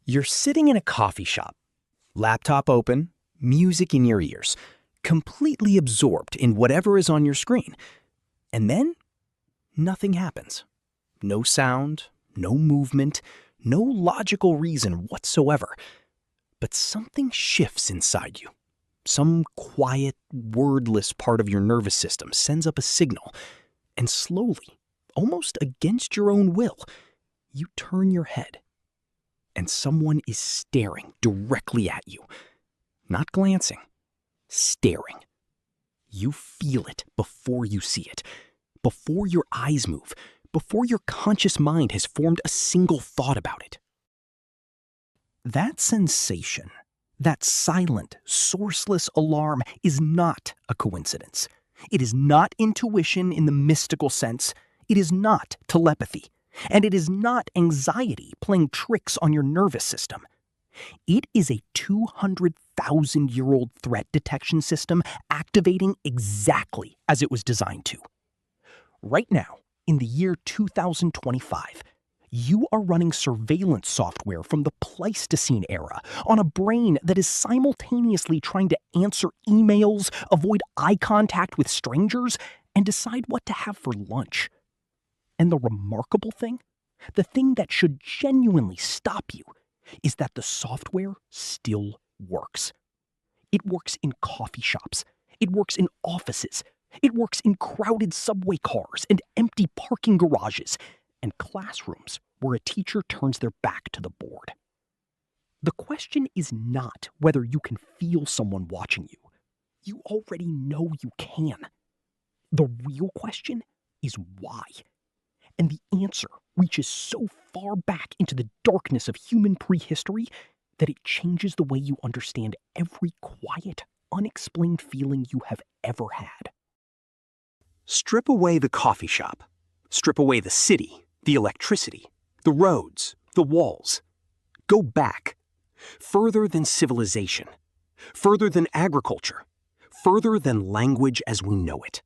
You're sitting in a coffee shop, laptop open, music in your ears, completely absorbed in whatever is on your screen. And then, nothing happens. No sound, no movement, no logical reason whatsoever. But something shifts inside you. Some quiet, wordless part of your nervous system sends up a signal, and slowly, almost against your own will, you turn your head. And someone is staring directly at you. Not glancing, staring. You feel it before you see it, before your eyes move, before your conscious mind has formed a single thought about it. That sensation, that silent, sourceless alarm is not a coincidence. It is not intuition in the mystical sense. It is not telepathy. And it is not anxiety playing tricks on your nervous system. It is a 200,000-year-old threat detection system activating exactly as it was designed to. Right now, in the year 2025, you are running surveillance software from the Pleistocene era on a brain that is simultaneously trying to answer emails, avoid eye contact with strangers, and decide what to have for lunch. And the remarkable thing, the thing that should genuinely stop you, is that the software still works. It works in coffee shops. It works in offices. It works in crowded subway cars and empty parking garages and classrooms where a teacher turns their back to the board. The question is not whether you can feel someone watching you. You already know you can. The real question is why. And the answer reaches so far back into the darkness of human prehistory that it changes the way you understand every quiet, unexplained feeling you have ever had. Strip away the coffee shop. Strip away the city, the electricity, the roads, the walls. Go back. Further than civilization. Further than agriculture. Further than language as we know it.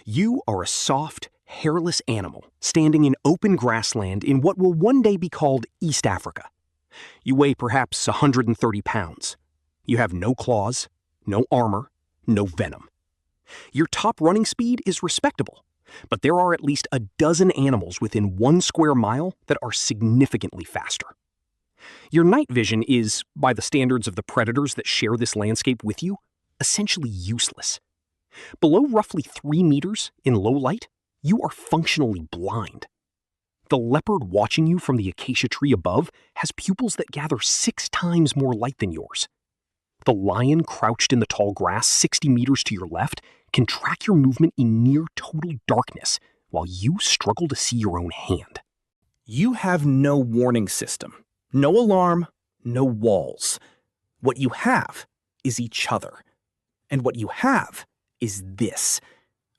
You are a soft, hairless animal standing in open grassland in what will one day be called East Africa. You weigh perhaps 130 pounds. You have no claws, no armor, no venom. Your top running speed is respectable, but there are at least a dozen animals within 1 square mile that are significantly faster. Your night vision is, by the standards of the predators that share this landscape with you, essentially useless. Below roughly 3 meters in low light, you are functionally blind. The leopard watching you from the acacia tree above has pupils that gather 6 times more light than yours. The lion crouched in the tall grass 60 meters to your left can track your movement in near total darkness while you struggle to see your own hand. You have no warning system, no alarm, no walls. What you have is each other. And what you have is this.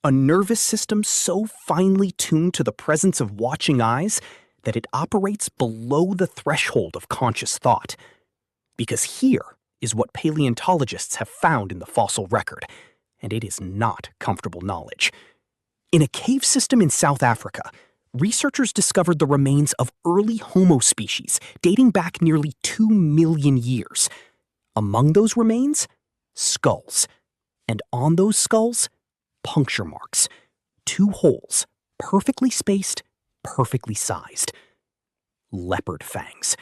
A nervous system so finely tuned to the presence of watching eyes that it operates below the threshold of conscious thought. Because here is what paleontologists have found in the fossil record, and it is not comfortable knowledge. In a cave system in South Africa, researchers discovered the remains of early Homo species dating back nearly 2 million years. Among those remains, skulls. And on those skulls, puncture marks. 2 holes, perfectly spaced, perfectly sized. Leopard fangs.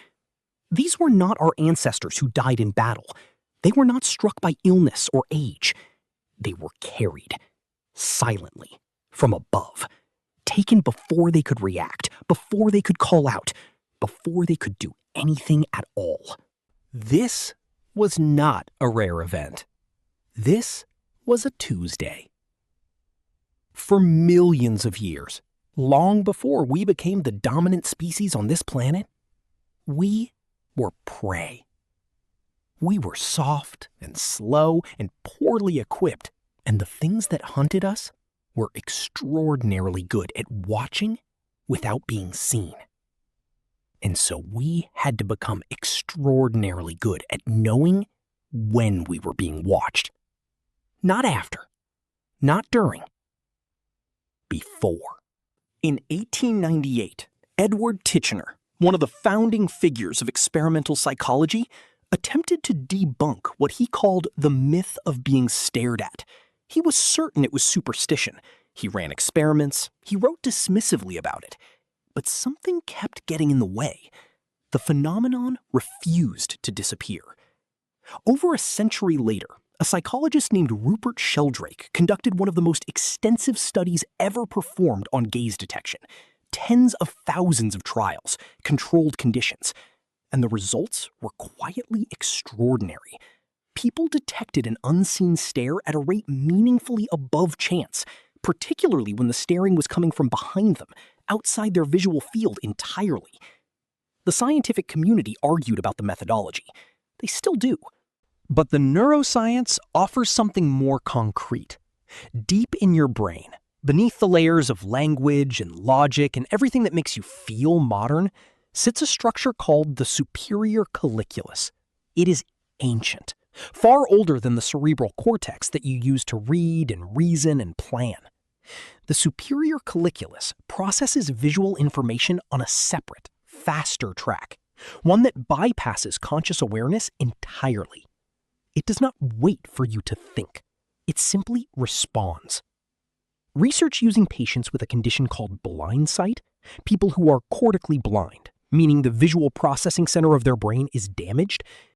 These were not our ancestors who died in battle. They were not struck by illness or age. They were carried, silently, from above, taken before they could react, before they could call out, before they could do anything at all. This was not a rare event. This was a Tuesday. For millions of years, long before we became the dominant species on this planet, we were prey. We were soft and slow and poorly equipped, and the things that hunted us were extraordinarily good at watching without being seen. And so we had to become extraordinarily good at knowing when we were being watched. Not after, not during, before. In 1898, Edward Titchener, one of the founding figures of experimental psychology, attempted to debunk what he called the myth of being stared at. He was certain it was superstition. He ran experiments. He wrote dismissively about it. But something kept getting in the way. The phenomenon refused to disappear. Over a century later, a psychologist named Rupert Sheldrake conducted one of the most extensive studies ever performed on gaze detection. Tens of thousands of trials, controlled conditions. And the results were quietly extraordinary. People detected an unseen stare at a rate meaningfully above chance, particularly when the staring was coming from behind them, outside their visual field entirely. The scientific community argued about the methodology. They still do. But the neuroscience offers something more concrete. Deep in your brain, beneath the layers of language and logic and everything that makes you feel modern, sits a structure called the superior colliculus. It is ancient, far older than the cerebral cortex that you use to read and reason and plan. The superior colliculus processes visual information on a separate, faster track, one that bypasses conscious awareness entirely. It does not wait for you to think. It simply responds. Research using patients with a condition called blind sight, people who are cortically blind, meaning the visual processing center of their brain is damaged,